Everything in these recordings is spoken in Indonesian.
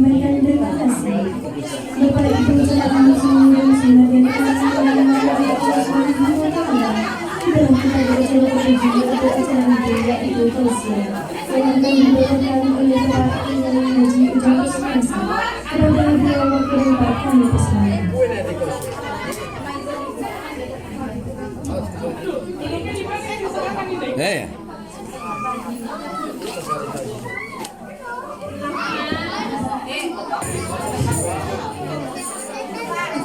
menyampaikan terima kasih. Bapak Ibu telah mengucapkan sebagian dalam kita beracara berkunjung ke acara media yaitu tausiah yang akan dibawakan oleh Pak Kiai Haji Ujang Kusmasa. Kepada beliau wakil Pak kami persilakan.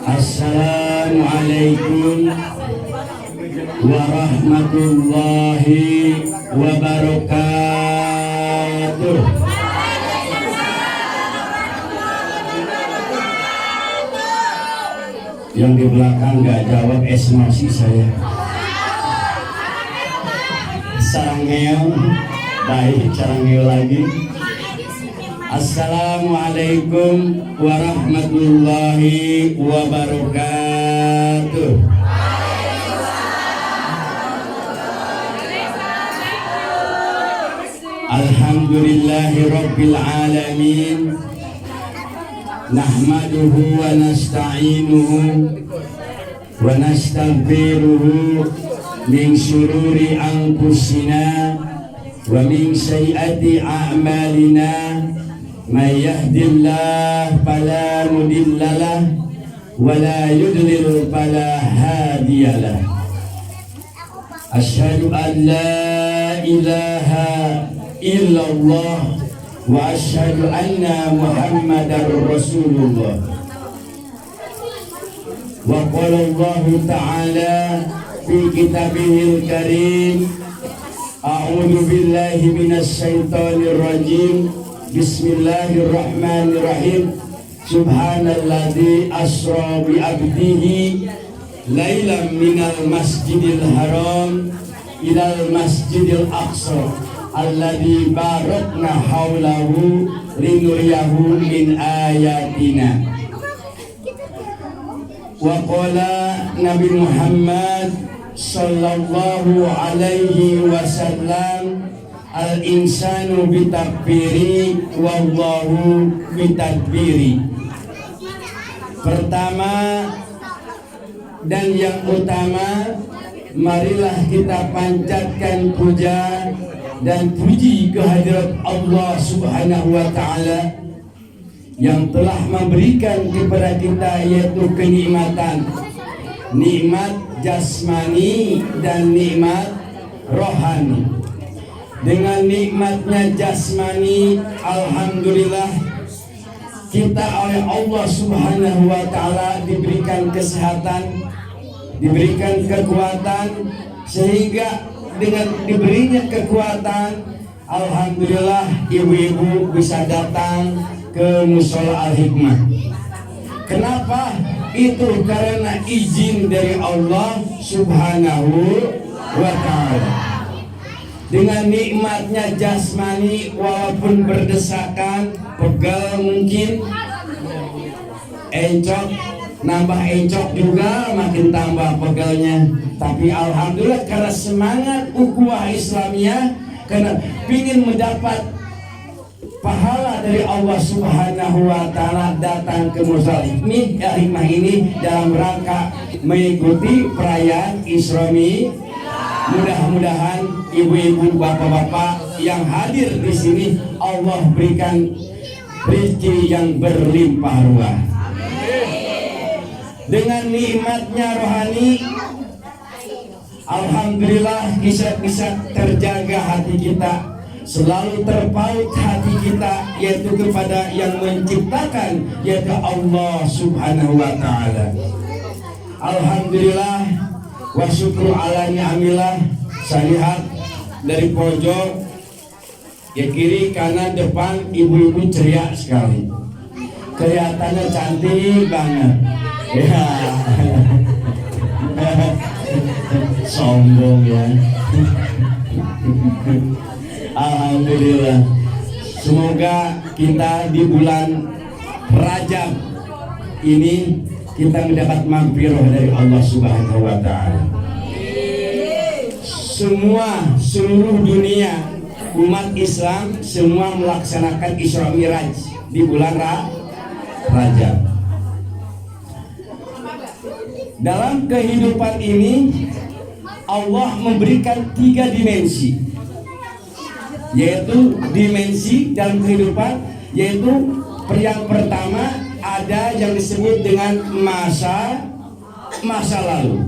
Assalamualaikum warahmatullahi wabarakatuh. Yang di belakang nggak jawab emosi saya. Sarangeo, baik sarangeo lagi. Assalamualaikum warahmatullahi wabarakatuh. Alhamdulillahi rabbil alamin. Nahmaduhu wa nasta'inuhu wa nastaghfiruhu min syururi anfusina wa min sayyiati a'malina. May yahdihillahu fala mudhillalah wa la yudlil fala hadiyalah. Asyhadu an la ilaha illallah wa asyhadu anna Muhammadar Rasulullah. Wa qala Allah ta'ala fi kitabihil karim, a'udzu billahi minasy syaithanir rajim. Bismillahirrahmanirrahim. Subhanalladzi asra bi abdihi lailan minal masjidil haram ilal masjidil aqsa alladzi barakna haulahu linuriyahu min ayatina. Wa qala Nabi Muhammad sallallahu alaihi wasallam, al-insanu bitakbiri wallahu bitadbiri. Pertama dan yang utama, marilah kita panjatkan puja dan puji kehadirat Allah Subhanahu wa ta'ala yang telah memberikan kepada kita yaitu kenikmatan, nikmat jasmani dan nikmat rohani. Dengan nikmatnya jasmani, alhamdulillah kita oleh Allah Subhanahu wa ta'ala diberikan kesehatan, diberikan kekuatan, sehingga dengan diberinya kekuatan, alhamdulillah ibu-ibu bisa datang ke Mushola Al-Hikmah. Kenapa? Itu karena izin dari Allah Subhanahu wa ta'ala. Dengan nikmatnya jasmani, walaupun berdesakan, pegal mungkin, encok, nambah encok juga makin tambah pegalnya. Tapi alhamdulillah karena semangat ukhuwah Islamiyah, karena ingin mendapat pahala dari Allah Subhanahu wa ta'ala, datang ke Mushola Hikmah ini dalam rangka mengikuti perayaan Isromi. Mudah-mudahan ibu-ibu, bapak-bapak yang hadir di sini Allah berikan rezeki yang berlimpah ruah. Dengan nikmatnya rohani, alhamdulillah bisa terjaga hati kita, selalu terpaut hati kita yaitu kepada yang menciptakan, yaitu Allah Subhanahu wa ta'ala. Alhamdulillah wa syukru ala ni'amillah. Saya lihat dari pojok ya, kiri kanan depan, ibu-ibu ceria sekali, kelihatannya cantik banget ya. Sombong ya. Alhamdulillah, semoga kita di bulan Rajab ini kita mendapat maghfirah dari Allah Subhanahu wa ta'ala. Seluruh dunia umat Islam semua melaksanakan Isra Miraj. di bulan Rajab. Dalam kehidupan ini Allah memberikan 3 dimensi, yaitu dimensi dalam kehidupan, yaitu yang pertama ada yang disebut dengan masa lalu.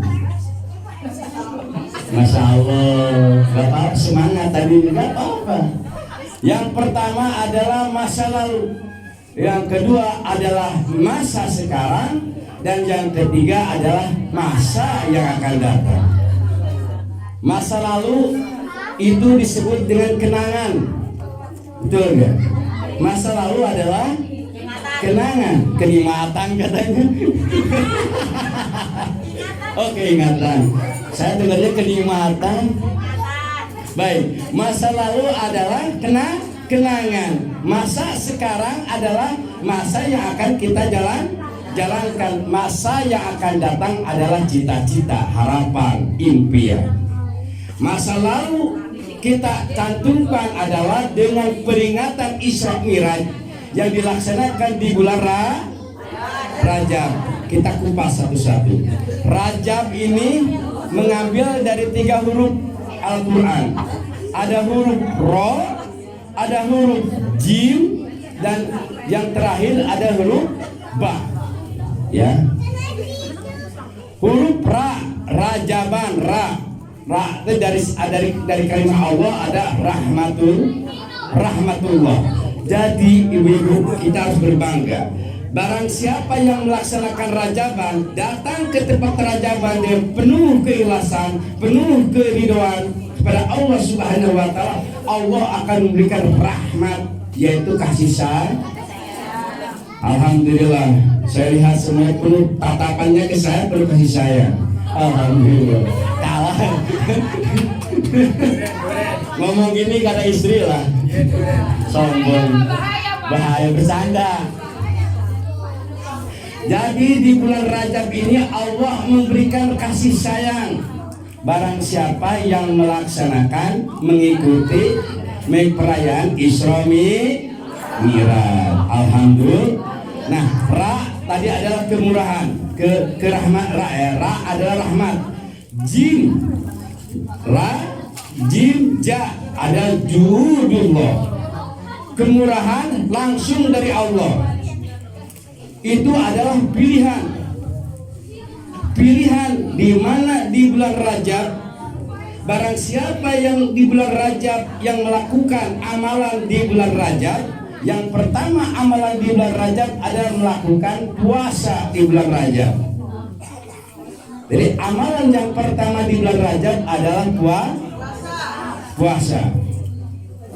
Masya Allah, Bapak semangat tadi, nggak apa-apa. Yang pertama adalah masa lalu, yang kedua adalah masa sekarang, dan yang ketiga adalah masa yang akan datang. Masa lalu itu disebut dengan kenangan, betul nggak? Masa lalu adalah kenangan, kenikmatan katanya. Oke, ingatan. Saya dengarnya kenikmatan. Baik, masa lalu adalah kenangan. Masa sekarang adalah masa yang akan kita jalankan. Masa yang akan datang adalah cita-cita, harapan, impian. Masa lalu kita cantumkan adalah dengan peringatan Isra Mi'raj yang dilaksanakan di bulan Rajab. Kita kupas satu-satu. Rajab ini mengambil dari 3 huruf Al-Quran. Ada huruf Ro, ada huruf Jim, dan yang terakhir ada huruf Ba. Ya. Huruf Ra, Rajaban, Ra itu dari kalimat Allah ada rahmatullah. Jadi ibu-ibu, kita harus berbangga. Barang siapa yang melaksanakan Rajaban, datang ke tempat Rajaban dengan penuh keikhlasan, penuh keridhaan kepada Allah Subhanahu wa Ta'ala, Allah akan memberikan rahmat, yaitu kasih sayang. Alhamdulillah, saya lihat semuanya penuh tatapannya ke saya, penuh kasih sayang. Alhamdulillah. Kalah. Ngomong gini kata istri lah, sombong, bahaya bercanda. Jadi di bulan Rajab ini Allah memberikan kasih sayang. Barang siapa yang melaksanakan, mengikuti perayaan Isra Mi'raj. Alhamdulillah. Nah, Ra tadi adalah kemurahan, kerahmat. Ra adalah rahmat. Jim, Ra, Jim, Ja ada judullah, kemurahan langsung dari Allah. Itu adalah pilihan di mana di bulan Rajab. Barang siapa yang di bulan Rajab yang melakukan amalan di bulan Rajab, yang pertama amalan di bulan Rajab adalah melakukan puasa di bulan Rajab. Jadi amalan yang pertama di bulan Rajab adalah puasa.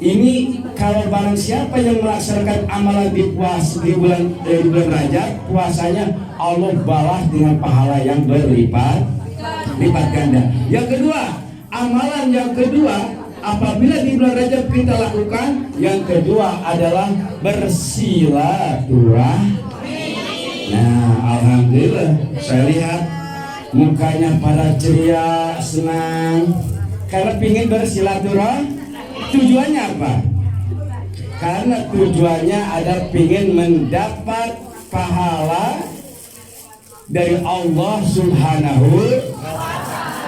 Ini kalau barang siapa yang melaksanakan amalan di bulan Rajab, puasanya Allah balas dengan pahala yang berlipat ganda. Yang kedua, amalan yang kedua apabila di bulan Rajab kita lakukan, yang kedua adalah bersilaturahmi. Nah, alhamdulillah, saya lihat mukanya pada ceria, senang karena ingin bersilaturahmi. Tujuannya apa? Karena tujuannya ada ingin mendapat pahala dari Allah Subhanahu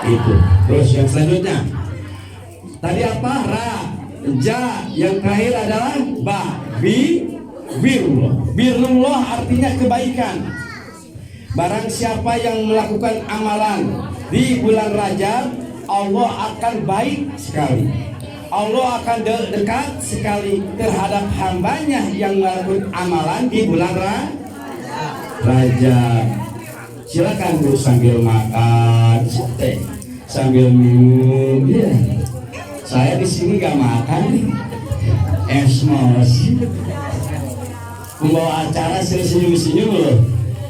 itu. Terus yang selanjutnya tadi apa? Ra, Ja, yang terakhir adalah Ba, Birullah artinya kebaikan. Barang siapa yang melakukan amalan di bulan Rajab, Allah akan baik sekali. Allah akan dekat sekali terhadap hambanya yang melakukan amalan di bulan Rajab. Silakan Bu sambil makan, sambil minum. Ya. Saya di sini gak makan nih. Esmos. Membawa acara senyum-senyum loh.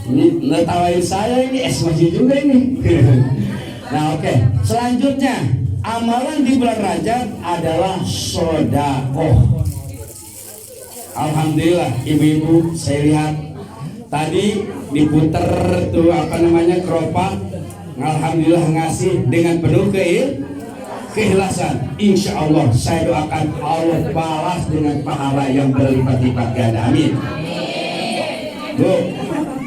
Ini netawain saya ini esmos juga ini. Nah oke. Selanjutnya amalan di bulan Rajab adalah sedekah. Alhamdulillah ibu-ibu, saya lihat tadi diputer tuh keropak. Alhamdulillah ngasih dengan penuh keikhlasan, insya Allah saya doakan Allah balas dengan pahala yang berlipat-lipat ganda. Amin. Bu,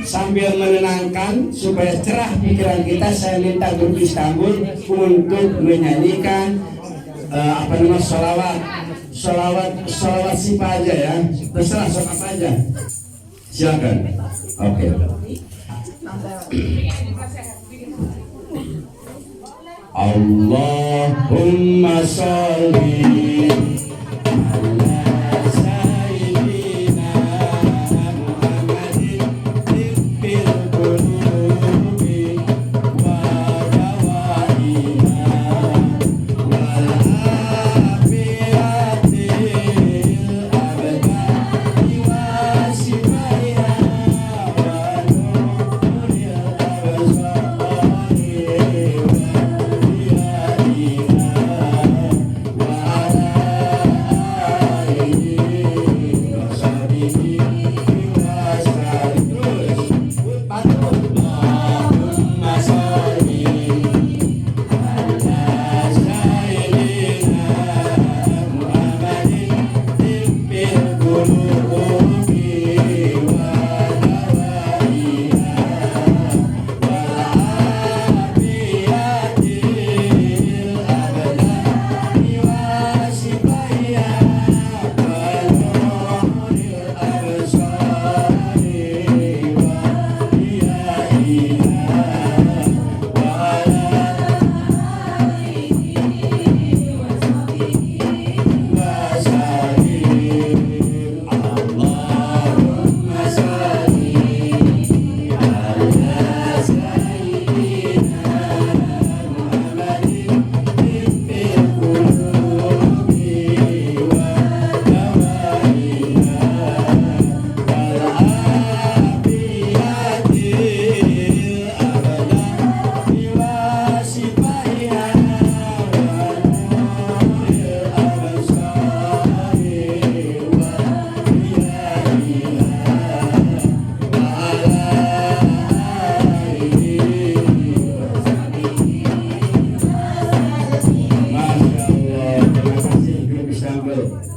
sambil menenangkan supaya cerah pikiran kita, saya minta grup Istanbul untuk menyanyikan solawat siapa aja ya, terserah sok apa aja, silakan. Oke. Allahumma sholli ala sayyidina Muhammadin tibbil qulubi wa dawaiha wal afiyatil abadi wa shifaiha wa nuril absari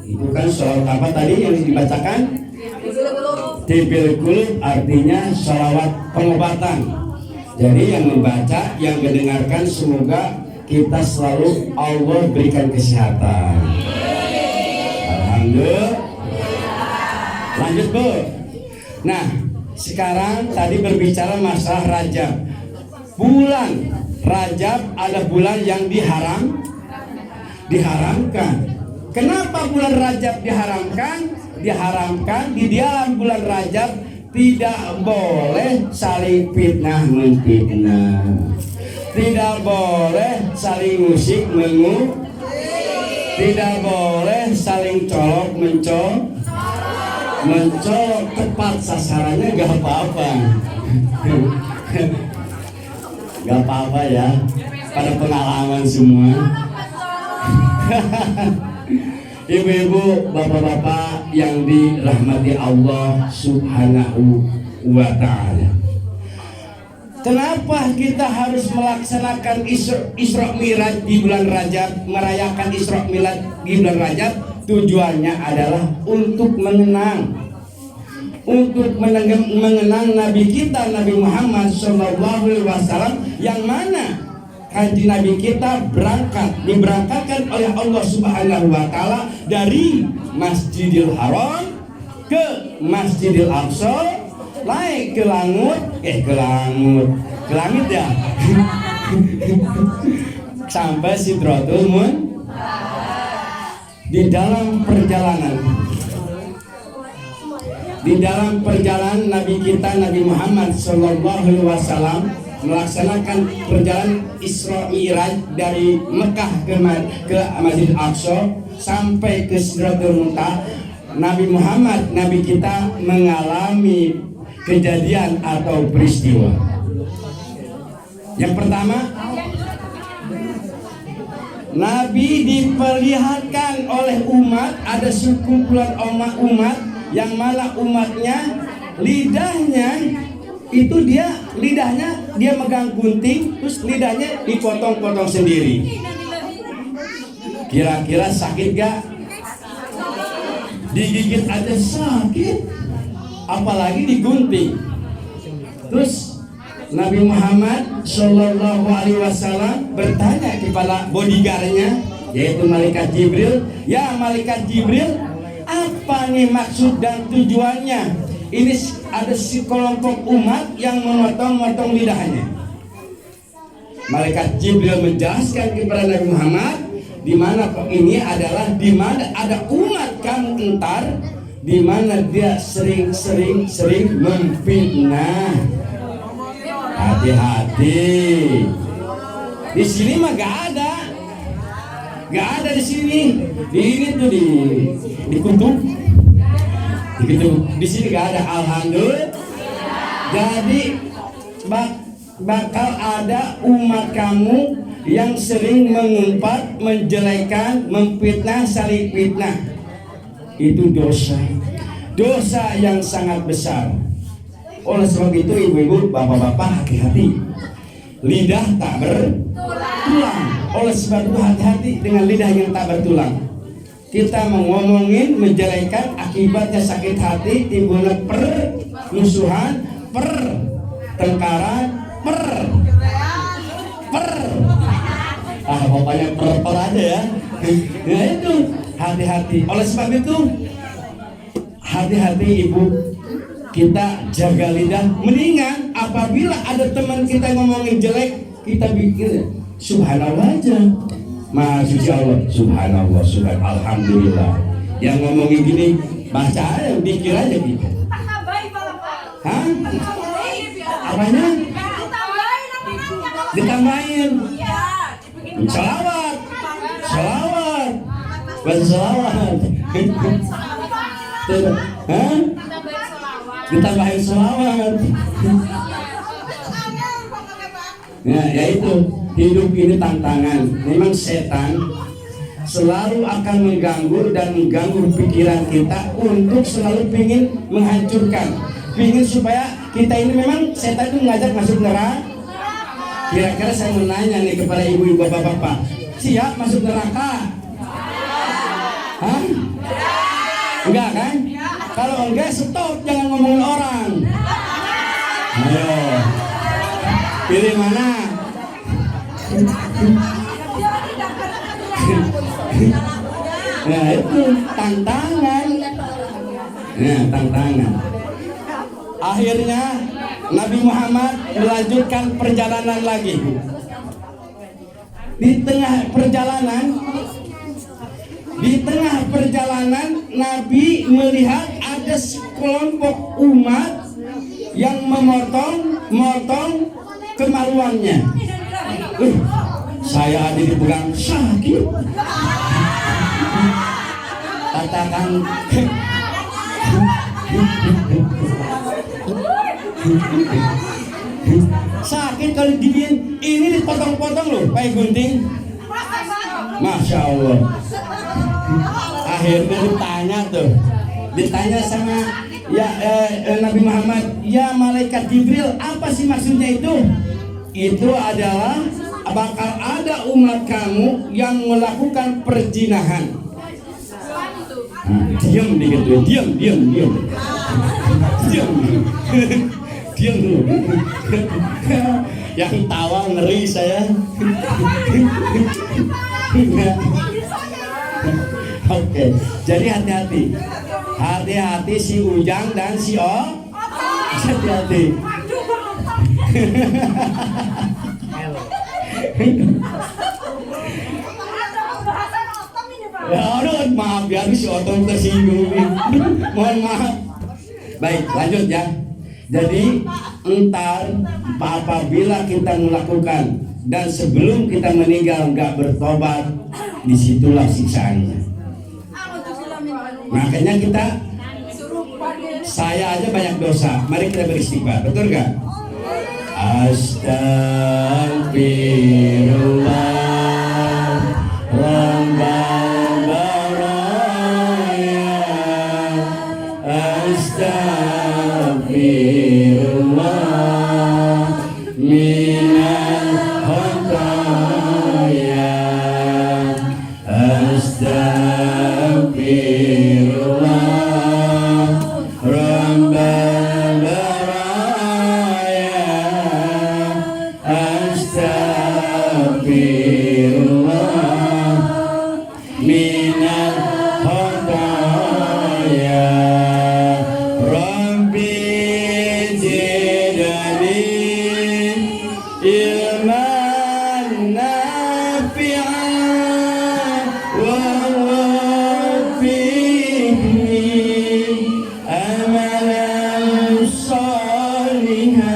Itu kan sholawat apa tadi yang dibacakan? Tibbil qulub artinya sholawat pengobatan. Jadi yang membaca, yang mendengarkan, semoga kita selalu Allah berikan kesehatan. Alhamdulillah. Lanjut Bu. Nah, sekarang tadi berbicara masalah Rajab. Bulan Rajab adalah bulan yang diharamkan. Kenapa bulan Rajab diharamkan? Diharamkan di dalam bulan Rajab tidak boleh saling fitnah memfitnah, tidak boleh saling musik tidak boleh saling colok mencolok tepat sasarannya gak apa-apa. Gak apa-apa ya, pada pengalaman semua. Ibu-ibu, bapak-bapak yang dirahmati Allah Subhanahu wa Ta'ala, kenapa kita harus melaksanakan Isra Mi'raj di bulan Rajab, merayakan Isra Mi'raj di bulan Rajab? Tujuannya adalah untuk mengenang Nabi kita, Nabi Muhammad SAW, yang mana haji Nabi kita diberangkatkan oleh Allah Subhanahu wa Ta'ala dari Masjidil Haram ke Masjidil Aqsa, naik ke langit ya sampai Sidratul Muntaha. Di dalam perjalanan Nabi kita Nabi Muhammad SAW melaksanakan perjalanan Isra Mi'raj dari Mekah ke Masjid Aqsa sampai ke Sidratul Muntaha. Nabi Muhammad, Nabi kita mengalami kejadian atau peristiwa. Yang pertama, Nabi diperlihatkan oleh umat, ada sekumpulan umat yang mana umatnya lidahnya dia megang gunting, terus lidahnya dipotong-potong sendiri. Kira-kira sakit gak? Digigit aja sakit, apalagi digunting. Terus Nabi Muhammad Shallallahu Alaihi Wasallam bertanya kepada bodyguardnya, yaitu malaikat Jibril, ya malaikat Jibril, apa nih maksud dan tujuannya? Ini ada sekelompok umat yang memotong-motong lidahnya. Malaikat Jibril menjelaskan kepada Nabi Muhammad, di mana ini adalah di mana ada umat kamu entar, di mana dia sering memfitnah. Hati-hati. Di sini mah gak ada di sini. Di ini tuh di kutub. Di sini gak ada, alhamdulillah. Jadi bakal ada umat kamu yang sering mengumpat, menjelekan, memfitnah, saling fitnah. Itu dosa yang sangat besar. Oleh sebab itu ibu-ibu, bapak-bapak, hati-hati. Lidah tak bertulang. Oleh sebab itu hati-hati dengan lidah yang tak bertulang. Kita ngomongin, menjelekan, akibatnya sakit hati, timbulnya permusuhan, pertengkaran, pokoknya per aja ya. Nah itu hati-hati. Oleh sebab itu hati-hati ibu, kita jaga lidah. Mendingan apabila ada teman kita ngomongin jelek, kita bikin subhanallah aja. Masya Allah, subhanallah, alhamdulillah. Yang ngomongin gini, baca aja, pikir aja gitu. Hah? Apanya? Ditambahin. Salawat. Baca salawat. Hah? Ditambahin salawat. Nah, yaitu hidup ini tantangan. Memang setan selalu akan mengganggu pikiran kita untuk selalu ingin menghancurkan, ingin supaya kita ini memang setan itu mengajak masuk neraka. Kira-kira saya mau nanya nih kepada ibu-ibu, bapak-bapak, siap masuk neraka? Hah? Enggak kan? Kalau enggak, stop, jangan ngomongin orang. Ayo, pilih mana? Nah itu tantangan. Nah tantangan. Akhirnya Nabi Muhammad melanjutkan perjalanan lagi. Di tengah perjalanan Nabi melihat ada sekelompok umat yang memotong kemaluannya. Saya ada dipegang sakit. Katakan sakit kalau diginiin, ini dipotong-potong loh, pakai gunting. Masya Allah. Akhirnya ditanya sama Nabi Muhammad, ya malaikat Jibril, apa sih maksudnya itu? Itu adalah bakal ada umat kamu yang melakukan perzinahan. Diam dulu. Yang tawa ngeri saya. Oke, jadi hati-hati si Ujang dan si O. Hati-hati. Ya aduh, maaf ya, si Otong tersinggung nih. Mohon maaf. Baik, lanjut ya. Jadi entar apabila kita melakukan dan sebelum kita meninggal nggak bertobat, disitulah siksaannya. Makanya saya aja banyak dosa. Mari kita beristighfar, betul gak? Astagfirullah Rabbal baraya, astagfirullah minal khataya. minal khataya Rabbi zidni ilman nafi'an wa wafiqni amalan salihan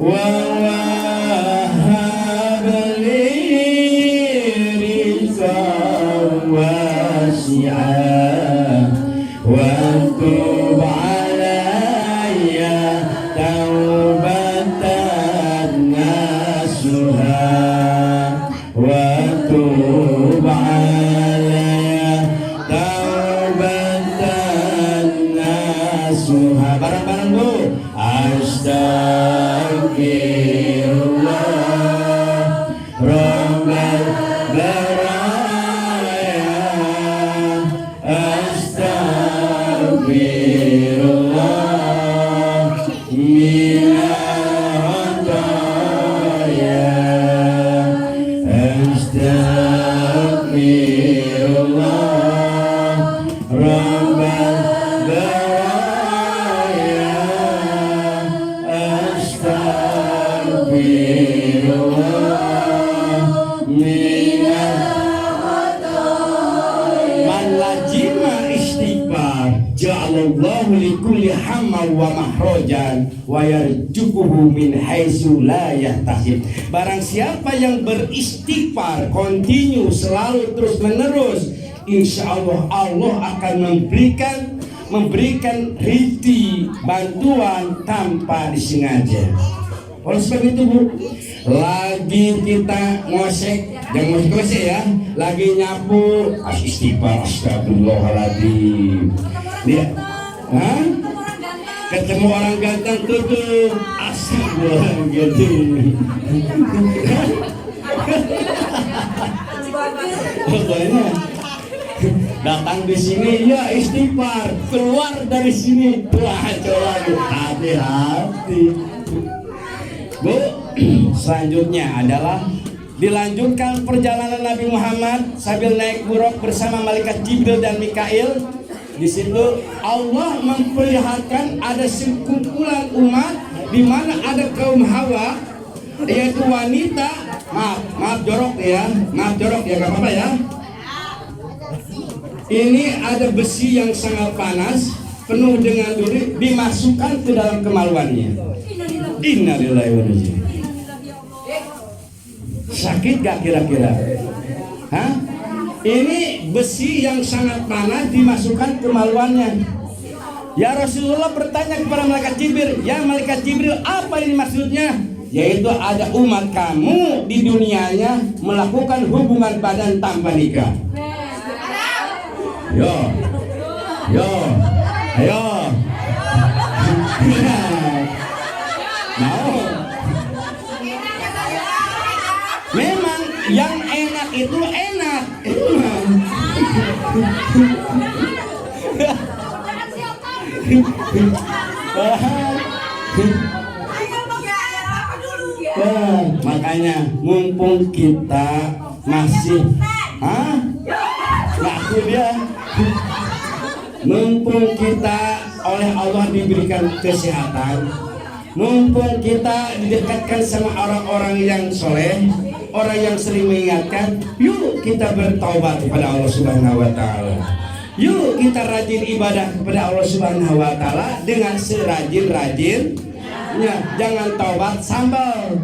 wa wahhab li rizqan wasi'an wa tub alayya taubatan nasuha wa tub alayya taubatan nasuha. Bareng-bareng Bu. Astagfirullah Rabbal baraya Astagfirullah minal khataya Astagfirullah Rabbal baraya Astagfirullah minal man lazima istighfar ja'alallahu likulli hamman wa mahrojan wa yarjukuhu min haitsu la yahtasib. Barang siapa yang beristighfar continue selalu terus menerus, insya Allah Allah akan memberikan rizki bantuan tanpa disengaja. Oleh sebab itu Bu, lagi kita ngosek, jangan ngosek ya, lagi nyapu, istighfar, astagfirullahaladzim. Lihat, hah? Ketemu orang ganteng tutup, astagfirullahaladzim. Pokoknya datang di sini ya istighfar, keluar dari sini wah coba hati-hati. Bu, selanjutnya adalah dilanjutkan perjalanan Nabi Muhammad sambil naik buruk bersama malaikat Jibril dan Mikail. Di situ Allah memperlihatkan ada sekumpulan umat di mana ada kaum Hawa, yaitu wanita. Maaf jorok ya, gak apa-apa ya. Ini ada besi yang sangat panas, penuh dengan duri, dimasukkan ke dalam kemaluannya. Innalillahi wa inna ilaihi raji'un. Sakit gak kira-kira? Hah? Ini besi yang sangat panas dimasukkan ke kemaluannya. Ya Rasulullah bertanya kepada malaikat Jibril, ya malaikat Jibril, apa ini maksudnya? Yaitu ada umat kamu di dunianya melakukan hubungan badan tanpa nikah. Yo, ayo. Mau? Memang yang enak itu enak. Makanya mumpung kita masih ngaku dia, mumpung kita oleh Allah diberikan kesehatan, mumpung kita didekatkan sama orang-orang yang soleh, orang yang sering mengingatkan, yuk kita bertaubat kepada Allah Subhanahu wa Ta'ala. Yuk kita rajin ibadah kepada Allah Subhanahu wa Ta'ala dengan serajin-rajinnya. Jangan taubat sambal.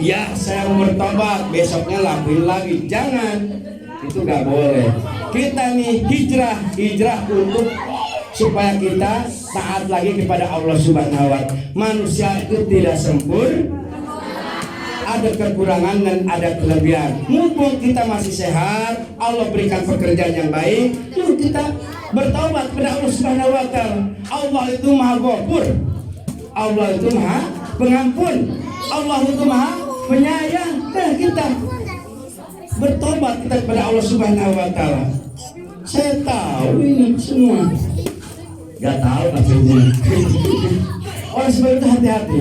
Ya saya mau bertobat, besoknya lakuin lagi. Jangan, itu gak boleh. Kita nih hijrah untuk supaya kita taat lagi kepada Allah Subhanahu wa Ta'ala. Manusia itu tidak sempurna, ada kekurangan dan ada kelebihan. Mumpung kita masih sehat, Allah berikan pekerjaan yang baik, yuk kita bertaubat kepada Allah Subhanahu wa Ta'ala. Allah itu Maha Ghafur, Allah itu Maha Pengampun, Allah itu Maha Penyayang. Dan kita bertobat kita kepada Allah Subhanahu wa Ta'ala. Saya tahu ini semua, gak tahu maksudnya. Oleh sebab itu hati-hati.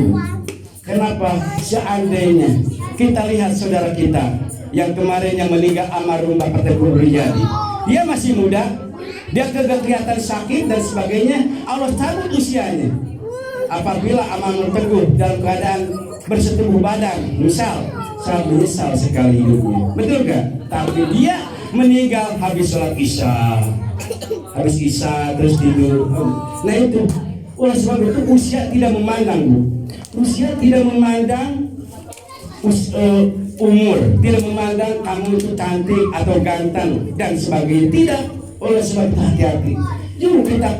Kenapa? Seandainya kita lihat saudara kita yang kemarin yang meninggal almarhum Bapak Teguh Riyadi. Dia masih muda, dia kagak kelihatan sakit dan sebagainya. Allah cabut usianya. Apabila almarhum Teguh dalam keadaan bersetubuh badan, misal, sangat menyesal sekali hidupnya. Betul gak? Tapi dia meninggal habis sholat isya. Habis isya terus tidur. Nah itu, oleh sebab itu usia tidak memandang, Bu. Usia tidak memandang umur, tidak memandang kamu itu cantik atau ganteng dan sebagainya. Tidak. Oleh sebab itu hati-hati. Yuk kita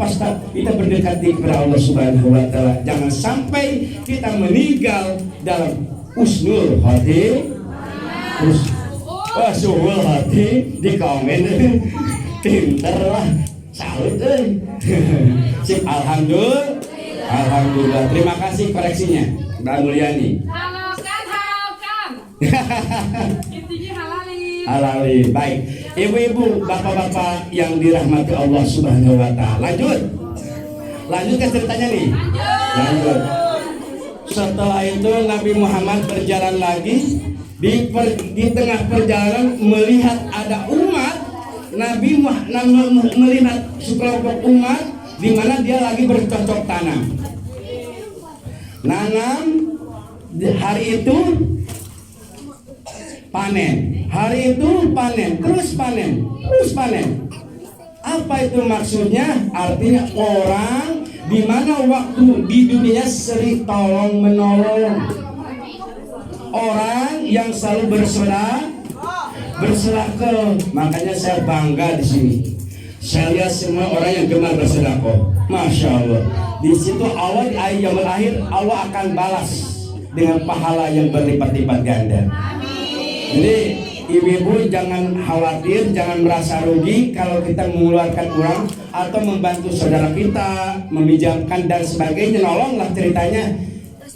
kita berdekati kepada Allah Subhanahu wa taala. Jangan sampai kita meninggal dalam usnul hati. Suhul hati di komen. Pinter lah. Salut Sip, alhamdulillah. Terima kasih koreksinya Mbak Mulyani. Halalkan. Intinya halali. Baik, ibu-ibu, bapak-bapak yang dirahmati Allah Subhanahu wa taala. Lanjut ke ceritanya nih. Lanjut. Setelah itu Nabi Muhammad berjalan lagi. Di tengah perjalanan melihat ada umat. Nabi melihat sekelompok umat di mana dia lagi bercocok tanam. Nanam hari itu panen. Hari itu panen, terus panen. Apa itu maksudnya? Artinya orang di mana waktu di dunia sering tolong menolong. Orang yang selalu bersedekah, makanya saya bangga di sini. Saya lihat semua orang yang gemar bersedekah, masya Allah. Di situ Allah di ayat akhir Allah akan balas dengan pahala yang berlipat-lipat ganda. Jadi ibu-ibu jangan khawatir, jangan merasa rugi kalau kita mengeluarkan uang atau membantu saudara kita, meminjamkan dan sebagainya. Nolonglah ceritanya.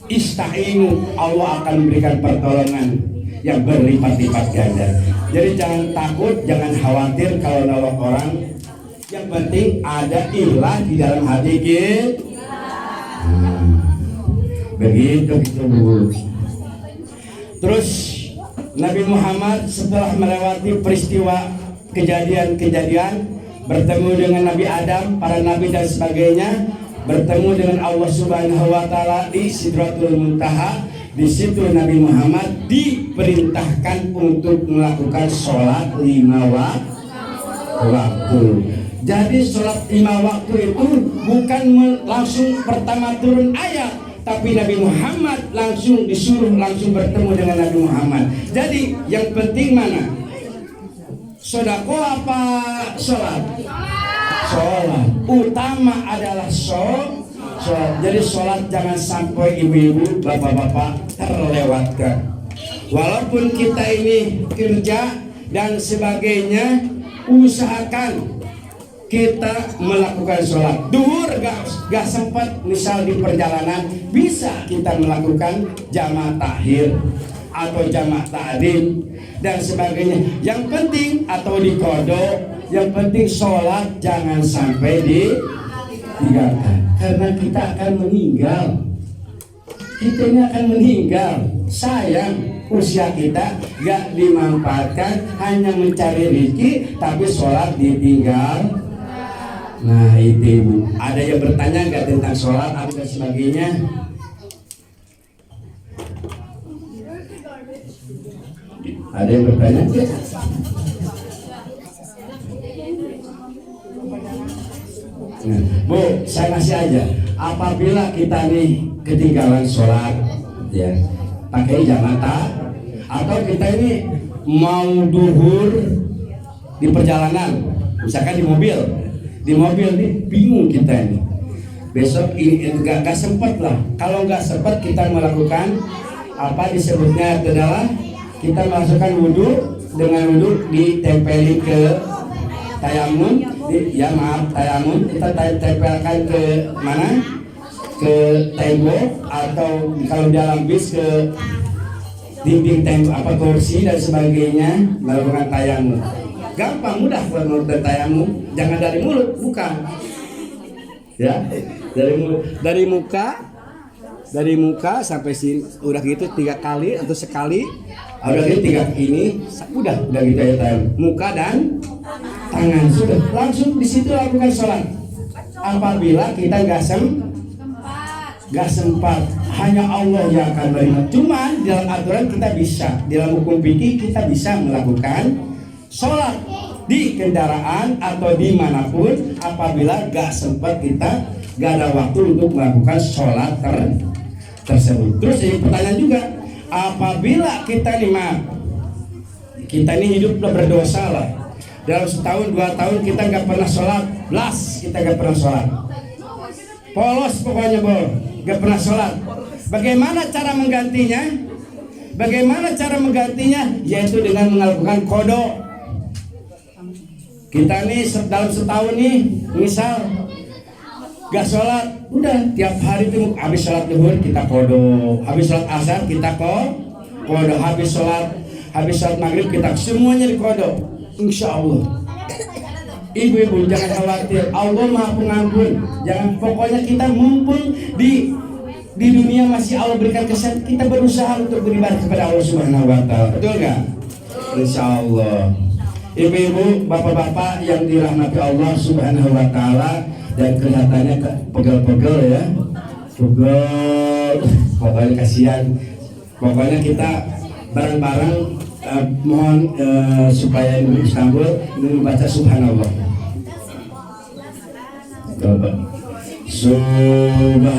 Ista'inu, Allah akan memberikan pertolongan yang berlipat-lipat ganda. Jadi jangan takut, jangan khawatir kalau nolong orang. Yang penting ada ikhlas di dalam hati kita. Begitu gitu, Bu. Terus Nabi Muhammad setelah melewati peristiwa kejadian-kejadian, bertemu dengan Nabi Adam, para nabi dan sebagainya, bertemu dengan Allah Subhanahu wa taala di Sidratul Muntaha. Di situ Nabi Muhammad diperintahkan untuk melakukan sholat 5 waktu. Jadi sholat 5 waktu itu bukan langsung pertama turun ayat, tapi Nabi Muhammad disuruh langsung bertemu dengan Nabi Muhammad. Jadi yang penting mana? Sedekah apa sholat? Sholat. Utama adalah sholat. Jadi sholat jangan sampai ibu-ibu, bapak-bapak terlewatkan. Walaupun kita ini kerja dan sebagainya, usahakan kita melakukan sholat. Duhur gak sempat, misal di perjalanan, bisa kita melakukan jamaah takhir atau jamaah ta'lim dan sebagainya. Yang penting atau di kodok. Yang penting sholat jangan sampai ditinggalkan, karena kita akan meninggal. Kita ini akan meninggal. Sayang usia kita gak dimanfaatkan hanya mencari rezeki, tapi sholat ditinggal. Nah itu, ada yang bertanya gak tentang sholat atau sebagainya? Ada yang bertanya? Bu, saya kasih aja. Apabila kita nih ketinggalan sholat, ya pakai jamaah, atau kita ini mau duhur di perjalanan, misalkan di mobil nih bingung kita ini. Besok ini gak sempat lah. Kalau nggak sempat kita melakukan apa disebutnya adalah kita masukkan wudhu, dengan wudhu ditempeli ke tayamun, tayamun kita tempelkan ke mana? Ke tembok, atau kalau dalam bis ke dinding tembok, kursi dan sebagainya, melakukan tayamun. Gampang, mudah menurut tayamun. Jangan dari mulut, bukan. Ya, dari mulut, dari muka dari muka sampai sini udah gitu 3 kali atau sekali. Udah gitu 3 ini udah gitu ya tangan. Muka dan tangan sudah langsung di situ lakukan sholat. Apabila kita nggak sempat, hanya Allah yang akan menerima. Cuman dalam aturan kita bisa, dalam hukum fikih kita bisa melakukan sholat di kendaraan atau dimanapun apabila nggak sempat kita nggak ada waktu untuk melakukan sholat tersebut. Terus ini pertanyaan juga, apabila kita ini hidup berdosa lah, dalam setahun 2 tahun kita nggak pernah sholat, kita nggak pernah sholat, polos pokoknya nggak pernah sholat. Bagaimana cara menggantinya? Yaitu dengan melakukan kodok. Kita nih dalam setahun nih, misal gak sholat, udah tiap hari tuh habis sholat zuhur kita kodok, habis sholat asar kita kodok, habis sholat maghrib kita semuanya dikodok. Insya Allah. Ibu-ibu jangan khawatir, Allah Maha Pengampun. Pokoknya kita mumpung di dunia masih Allah berikan kesehatan, kita berusaha untuk beribadah kepada Allah Subhanahu wa taala. Betul enggak? Insya Allah. Ibu-ibu, bapak-bapak yang dirahmati Allah Subhanahu wa taala, dan kelihatannya pegel-pegel ya. Pegel. Pokoknya kasihan. Pokoknya kita bareng-bareng mohon supaya Ibu Istanbul membaca subhanallah. Coba. Subhanallah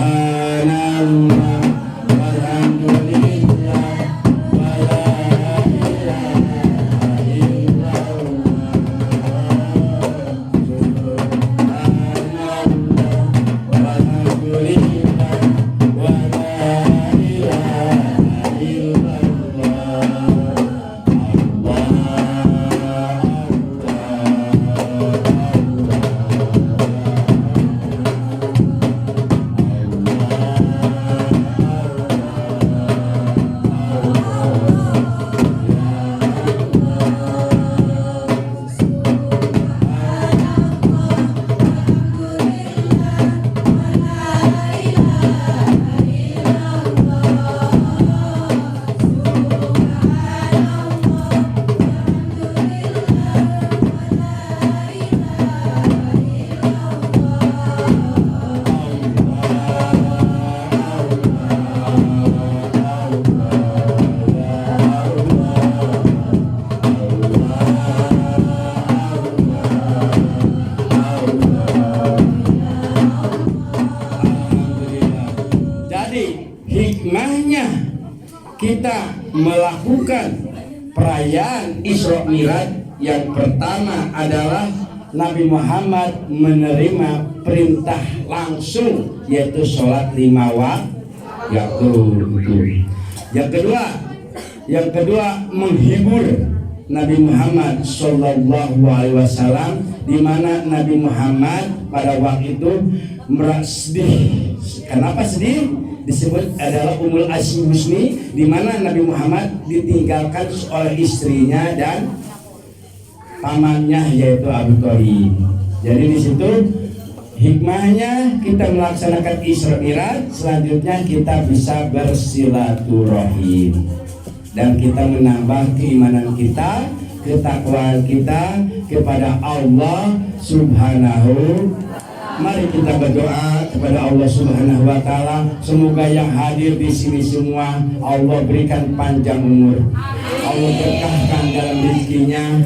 walhamdulillah wala ilaha illallah. Subhanallah walhamdulillah wala ilaha illallah. Hikmahnya kita melakukan perayaan Isra Mi'raj yang pertama adalah Nabi Muhammad menerima perintah langsung, yaitu sholat 5 waktu. Yang kedua menghibur Nabi Muhammad Sallallahu Alaihi Wasallam, di mana Nabi Muhammad pada waktu itu merasa sedih. Kenapa sedih? Disebut adalah Ummul Asy Husni, di mana Nabi Muhammad ditinggalkan oleh istrinya dan pamannya yaitu Abu Thalib. Jadi di situ hikmahnya kita melaksanakan Isra Mi'raj, selanjutnya kita bisa bersilaturahim dan kita menambah keimanan kita, ketakwaan kita kepada Allah Subhanahu. Mari kita berdoa kepada Allah Subhanahu wa taala, semoga yang hadir di sini semua Allah berikan panjang umur, Allah berkahkan dalam rezekinya,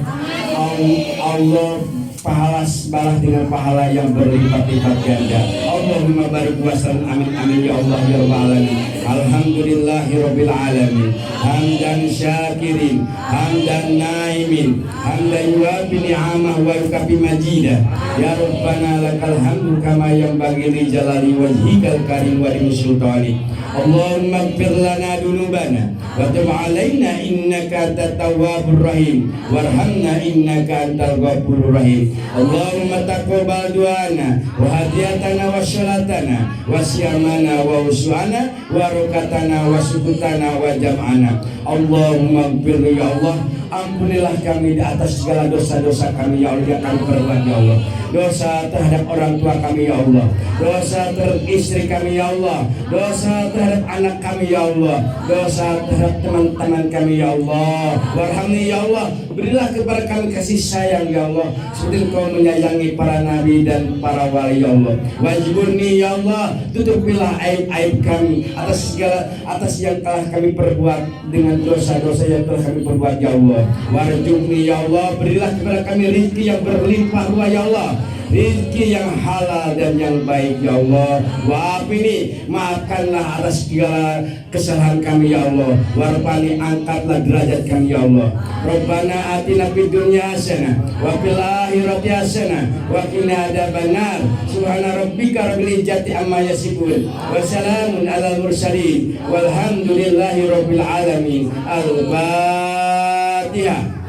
Allah balas dengan pahala yang berlipat-lipat ganda. Allahumma barik wa sallim, amin amin ya Allah ya rabbal alamin. Alhamdulillahirabbil alamin. Hamdan syakirin, hamdan naimin, hamdan yuwafi ni'amah wa yukafi majidah. Ya Rabbana lakal hamdu kama yanbaghi li jalali wajhikal karim wa li sultani. Allahumma ighfir lana dunubana wa tub 'alaina innaka antat tawwabur rahim warhamna innaka antal ghafurur rahim. Allahumma taqabbal du'ana wa hadiyatana wa sholatana wa siyamana wa usu'ana wa rukatana wa sukutana wa jam'ana. Allahumma ighfir ya Allah, ampunilah kami di atas segala dosa-dosa kami ya Allah yang kami perbuat ya Allah. Dosa terhadap orang tua kami ya Allah, dosa terhadap istri kami ya Allah, dosa terhadap anak kami ya Allah, dosa terhadap teman-teman kami ya Allah. Warhamni ya Allah, berilah kepada kami kasih sayang ya Allah, seperti Engkau menyayangi para nabi dan para wali ya Allah. Wajburni ya Allah, tutupilah aib-aib kami atas yang telah kami perbuat dengan dosa-dosa yang telah kami perbuat ya Allah. Warjubni ya Allah, berilah kepada kami rezeki yang berlimpah ruah ya Allah, rezeki yang halal dan yang baik ya Allah. Wa'afini, maafkanlah atas segala kesalahan kami ya Allah. Warfani, angkatlah derajat kami ya Allah. Rabbana atina fid dunya hasanah wa fil akhirati hasanah wa qina adzabannar. Subhana rabbika rabbil izzati amma yasifun wa salamun alal mursalin walhamdulillahi rabbil alamin. Al-Fatihah.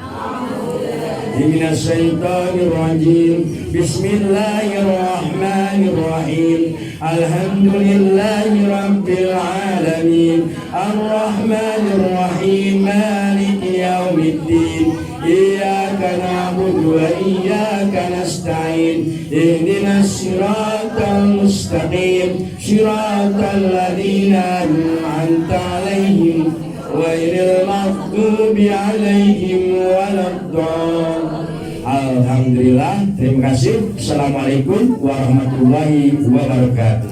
Minasyaitonirrajim. Bismillahirrahmanirrahim. Alhamdulillahi rabbil alamin. Arrahmanirrahim. Maliki yaumiddin. Iyyaka na'budu wa iyyaka nasta'in. Ihdinas siratal mustaqim. Siratal ladzina an'amta 'alaihim ghairil maghdubi 'alaihim waladdallin. Alhamdulillah, terima kasih. Assalamualaikum warahmatullahi wabarakatuh.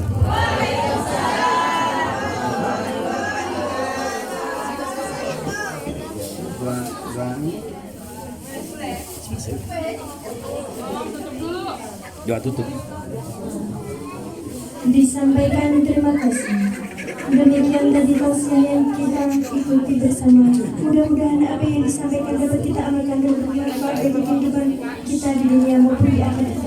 Doa tutup. Disampaikan terima kasih. Demikian tadi tausiah yang kita ikuti bersama. Mudah-mudahan apa yang disampaikan dapat kita amalkan dan bermanfaat bagi kehidupan kita di dunia maupun di akhirat.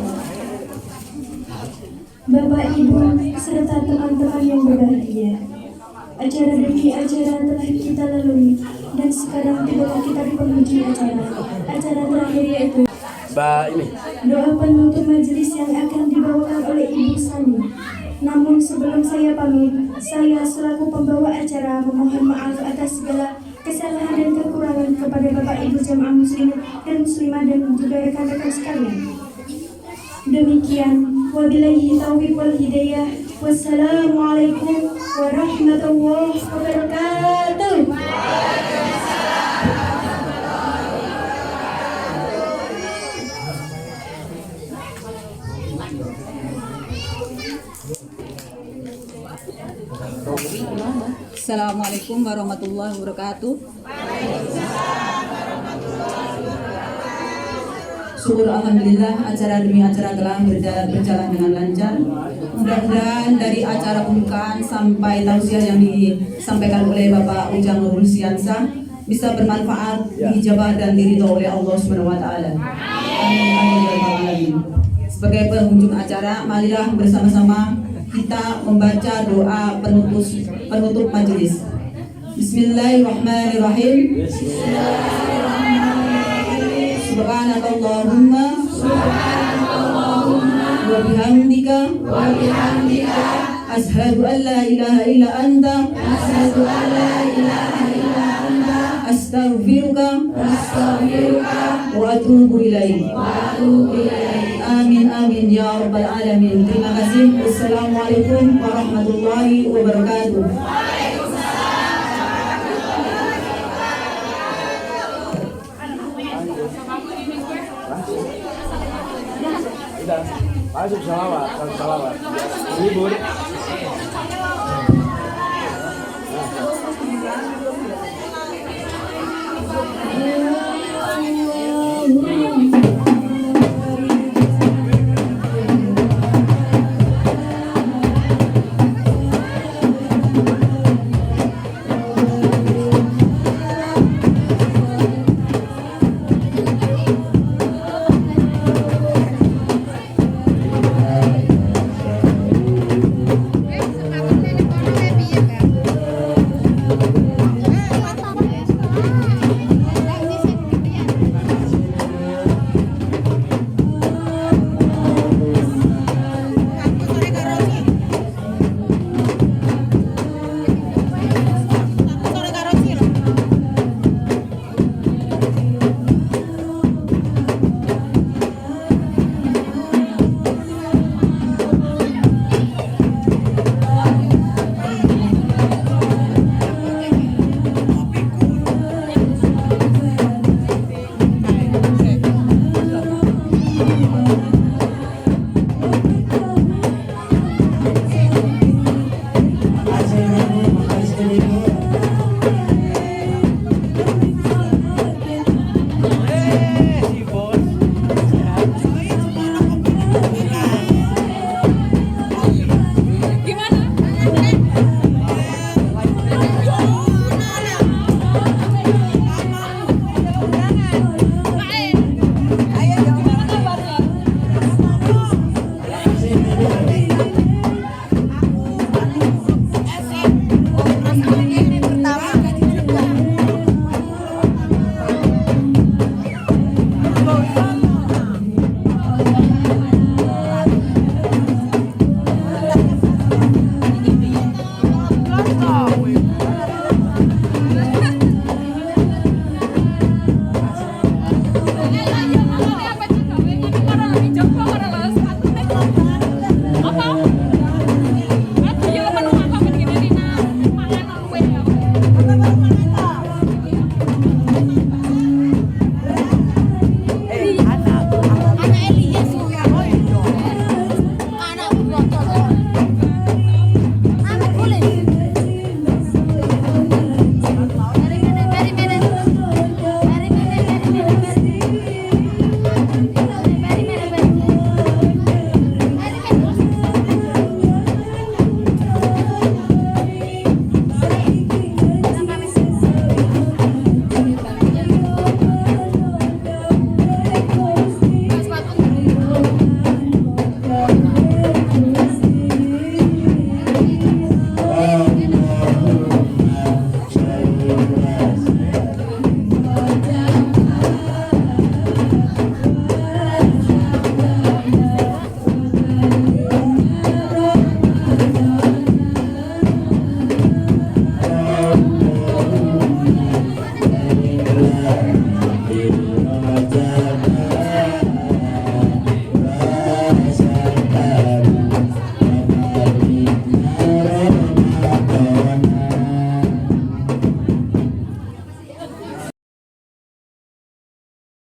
Bapak, Ibu, serta teman-teman yang berbahagia, acara demi acara telah kita lalui dan sekarang tibalah kita di penghujung acara terakhir, yaitu doa penutup majelis yang akan dibawakan oleh Ibu Sani. Namun sebelum saya pamit, saya selaku pembawa acara memohon maaf atas segala kesalahan dan kekurangan kepada Bapak Ibu jamaah muslim dan muslimah dan juga rekan-rekan sekalian. Demikian, wabillahi taufiq wal hidayah. Wassalamualaikum warahmatullahi wabarakatuh. Assalamualaikum warahmatullahi wabarakatuh. Syukur alhamdulillah, acara demi acara telah berjalan dengan lancar. Mudah-mudahan dari acara pembukaan sampai tausiah yang disampaikan oleh Bapak Ujang Nurul Siansa bisa bermanfaat, dijabah dan diridho oleh Allah Subhanahu wa taala. Amin amin ya rabbal alamin. Sebagai penghujung acara, marilah bersama-sama kita membaca doa penutup majelis. Bismillahirrahmanirrahim. Subhanakallahumma wa bihamdika asyhadu an la ilaha illa anta astaghfiruka wa atubu ilaik. Amin amin ya rabbal alamin. Terima kasih. Wassalamualaikum warahmatullahi wabarakatuh. Udah, masuk salawat. Libur.